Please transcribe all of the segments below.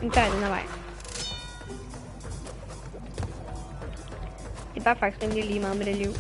Den tager den her vej. Det er bare faktisk rimelig lige meget med det liv.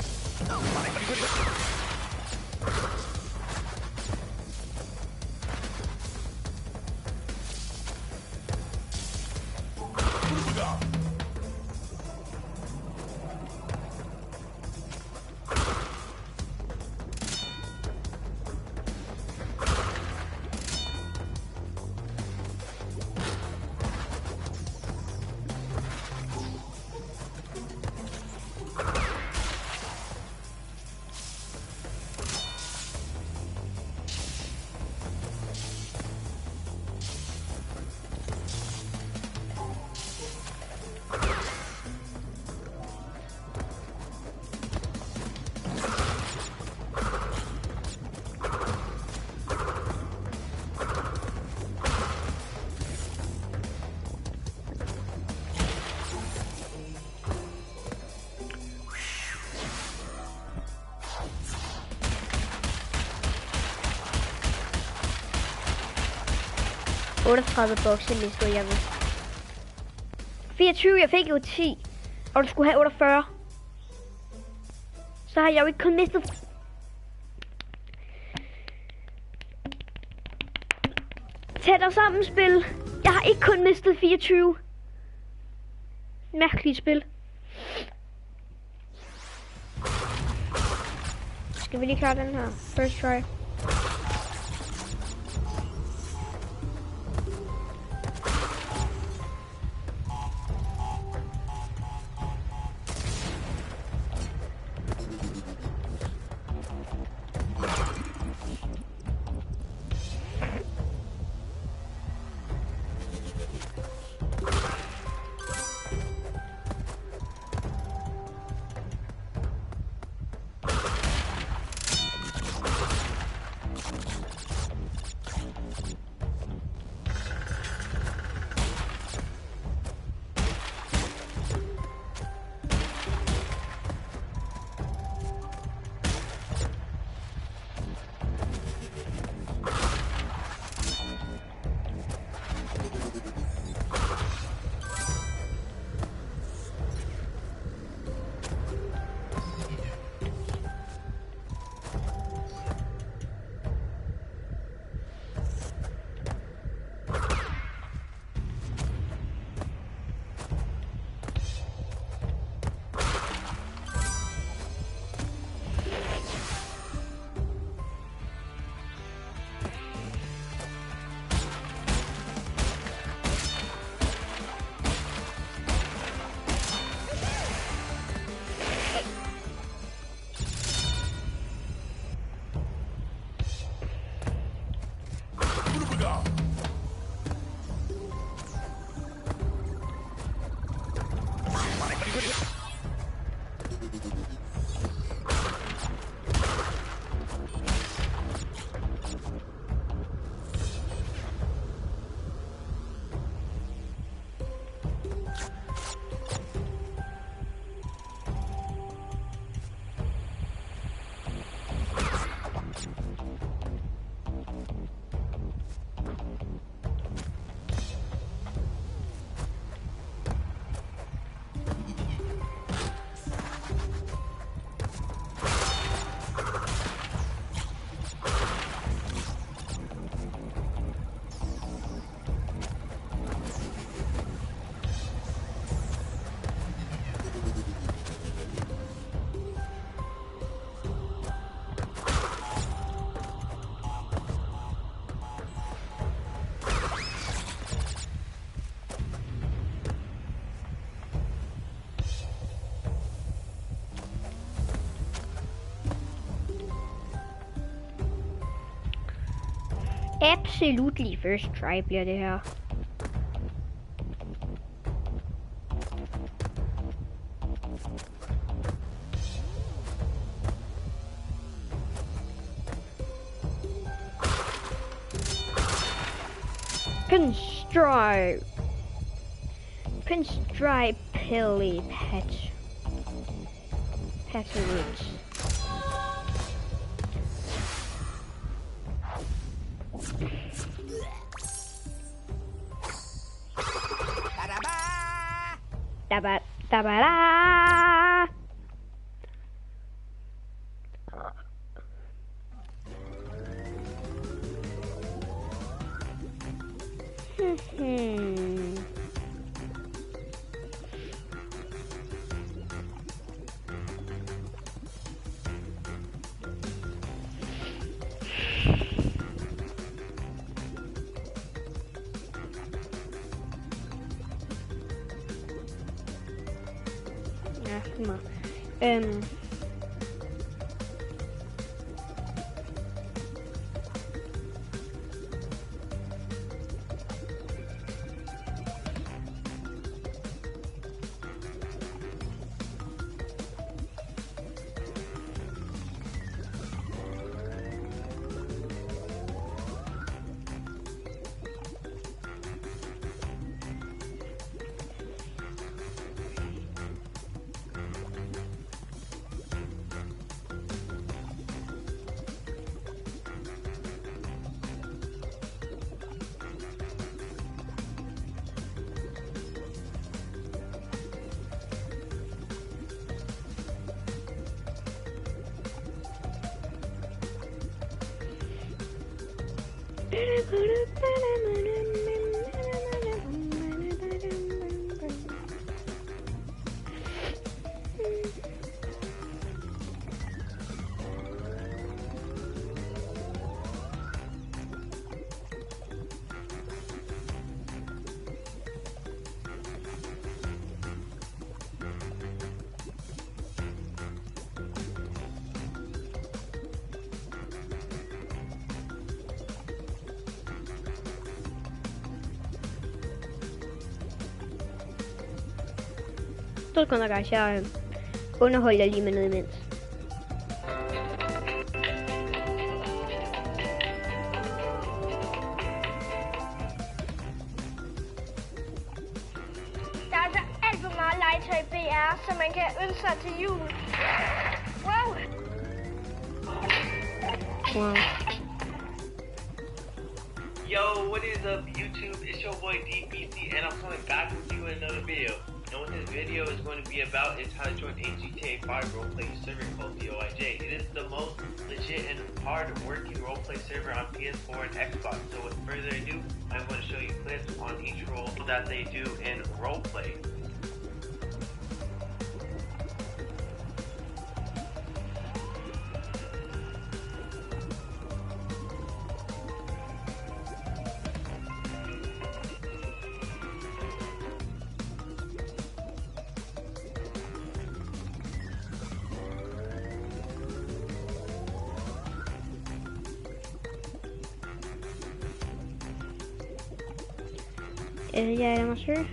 Bokse liste, jeg ved. 24, jeg fik jo 10. Og du skulle have 48. Så har jeg jo ikke kun mistet. Tæt dig sammen, spil. Jeg har ikke kun mistet 24. Mærkeligt spil. Skal vi lige klare den her? First try. Absolutely first try bliver det her. Pinstripe Pilly Petteroots. Dabba, dabba, da. Ja, guck mal. Stort kunder, guys. Jeg underholder jer lige med noget imens. Der er altså alt for meget legetøj i BR, så man kan ønske sig til jul. Wow! Wow. Yo, what is up, YouTube? It's your boy DPC, and I'm coming back with you in another video. And what this video is going to be about is how to join a GTA 5 roleplay server called the OIJ. It is the most legit and hard-working roleplay server on PS4 and Xbox. So with further ado, I'm going to show you clips on each role that they do in roleplay. Yeah, I'm not sure.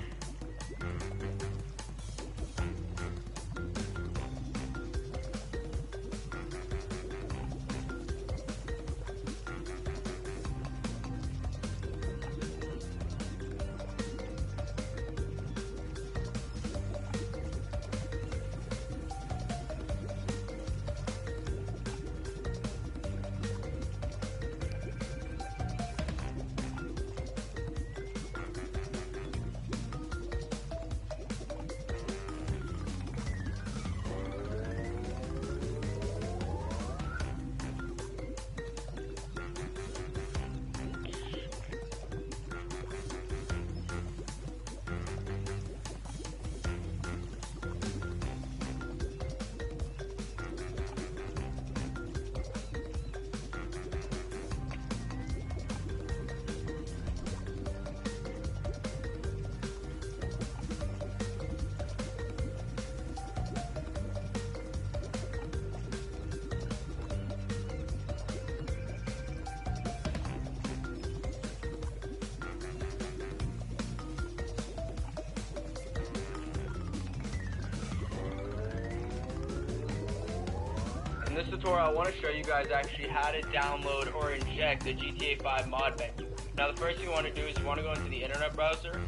In this tutorial, I want to show you guys actually how to download or inject the GTA 5 mod menu. Now, the first thing you want to do is you want to go into the internet browser.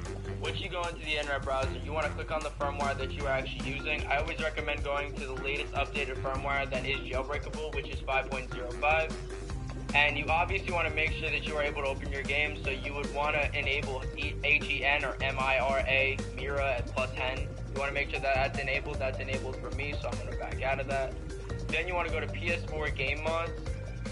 Once you go into the internet browser, you want to click on the firmware that you are actually using. I always recommend going to the latest updated firmware that is jailbreakable, which is 5.05. And you obviously want to make sure that you are able to open your game, so you would want to enable HEN or MIRA at +10 You want to make sure that that's enabled. That's enabled for me, so I'm going to back out of that. Then you want to go to PS4 game mods,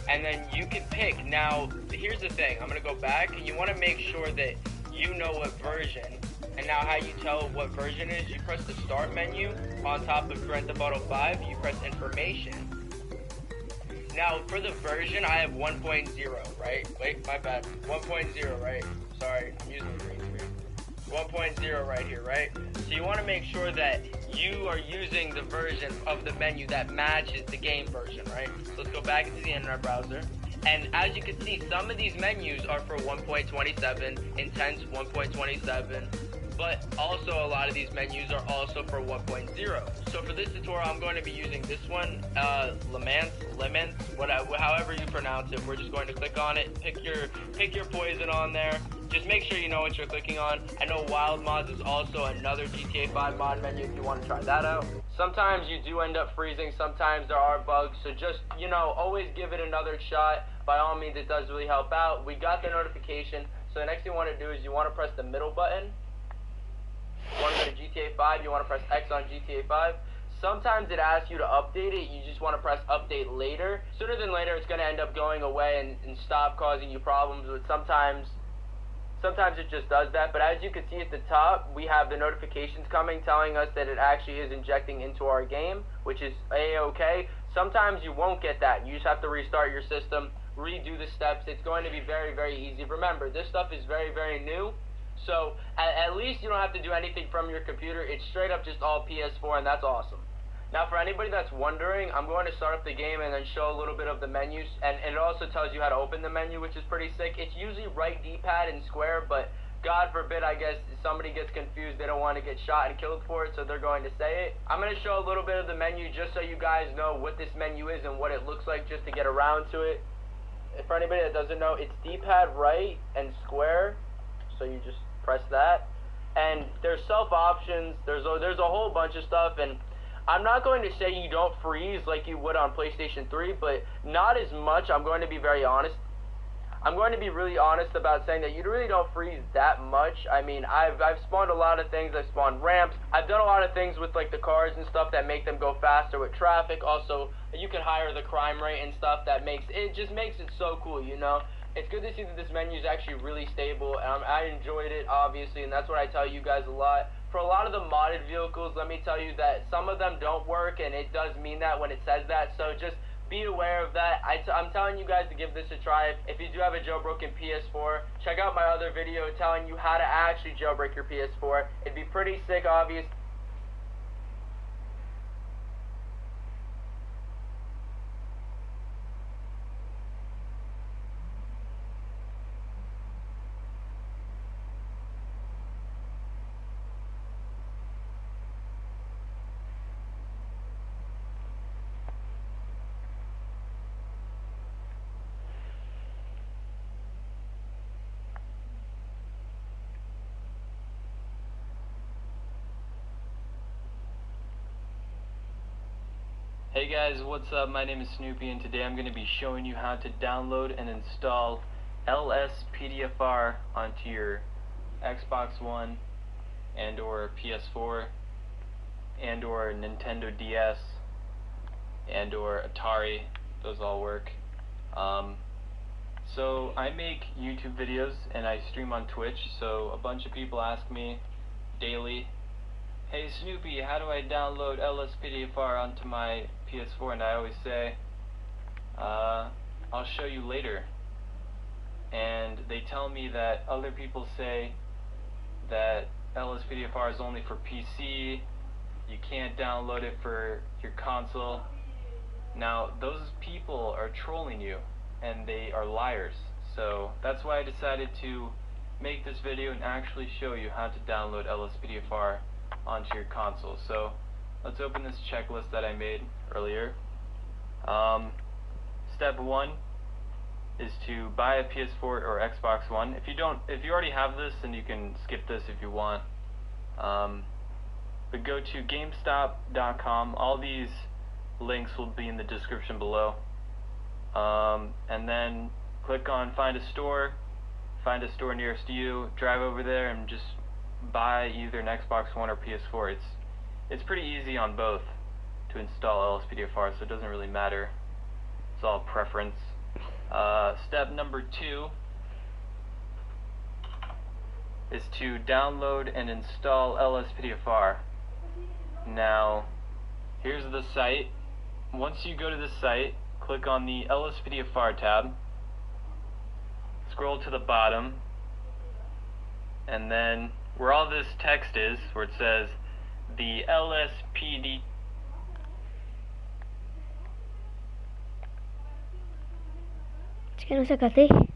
and then you can pick. Now, here's the thing. I'm going to go back, and you want to make sure that you know what version. And now how you tell what version it is, you press the start menu on top of Grand Theft Auto 5, you press information. Now, for the version, I have 1.0, right? Wait, my bad. 1.0, right? Sorry, I'm using the green screen. 1.0 right here, right? So you want to make sure that you are using the version of the menu that matches the game version, right? So let's go back into the internet browser. And as you can see, some of these menus are for 1.27, Intense 1.27, but also a lot of these menus are also for 1.0. So for this tutorial, I'm going to be using this one, Lemans, whatever, however you pronounce it. We're just going to click on it, pick your poison on there. Just make sure you know what you're clicking on. I know Wild Mods is also another GTA 5 mod menu if you want to try that out. Sometimes you do end up freezing, sometimes there are bugs, so just, you know, always give it another shot. By all means, it does really help out. We got the notification, so the next thing you want to do is you want to press the middle button. You want to go to GTA 5, you want to press X on GTA 5. Sometimes it asks you to update it, you just want to press update later. Sooner than later, it's going to end up going away and stop causing you problems, but sometimes it just does that. But as you can see at the top, we have the notifications coming telling us that it actually is injecting into our game, which is A-OK. Sometimes you won't get that. You just have to restart your system, redo the steps. It's going to be very, very easy. Remember, this stuff is very, very new. So at least you don't have to do anything from your computer. It's straight up just all PS4, and that's awesome. Now, for anybody that's wondering, I'm going to start up the game and then show a little bit of the menus, and it also tells you how to open the menu, which is pretty sick. It's usually right D-pad and square, but God forbid, I guess, somebody gets confused, they don't want to get shot and killed for it, so they're going to say it. I'm going to show a little bit of the menu just so you guys know what this menu is and what it looks like just to get around to it. For anybody that doesn't know, it's D-pad right and square, so you just press that. And there's self options, there's a whole bunch of stuff, and I'm not going to say you don't freeze like you would on PlayStation 3, but not as much. I'm going to be very honest. I'm going to be really honest about saying that you really don't freeze that much. I mean, I've spawned a lot of things. I've spawned ramps. I've done a lot of things with like the cars and stuff that make them go faster with traffic. Also, you can higher the crime rate and stuff. It just makes it so cool, you know? It's good to see that this menu is actually really stable. I enjoyed it, obviously, and that's what I tell you guys a lot. For a lot of the modded vehicles, let me tell you that some of them don't work, and it does mean that when it says that, so just be aware of that. I'm telling you guys to give this a try. If you do have a jailbroken PS4, check out my other video telling you how to actually jailbreak your PS4. It'd be pretty sick, obviously. Hey guys, what's up? My name is Snoopy, and today I'm going to be showing you how to download and install LSPDFR onto your Xbox One and or PS4 and or Nintendo DS and or Atari. Those all work. So I make YouTube videos and I stream on Twitch, so a bunch of people ask me daily, hey Snoopy, how do I download LSPDFR onto my PS4? And I always say, I'll show you later. And they tell me that other people say that LSPDFR is only for PC, you can't download it for your console. Now, those people are trolling you, and they are liars. So that's why I decided to make this video and actually show you how to download LSPDFR onto your console. So let's open this checklist that I made earlier. Step 1 is to buy a PS4 or Xbox One. If you already have this, then you can skip this if you want. But go to GameStop.com. All these links will be in the description below. And then click on find a store nearest you, drive over there and just buy either an Xbox One or PS4. It's pretty easy on both to install LSPDFR, so it doesn't really matter. It's all preference. Step number 2 is to download and install LSPDFR. Now, here's the site. Once you go to the site, click on the LSPDFR tab, scroll to the bottom, and then where all this text is, where it says the LSPD Es que no sé qué hacer.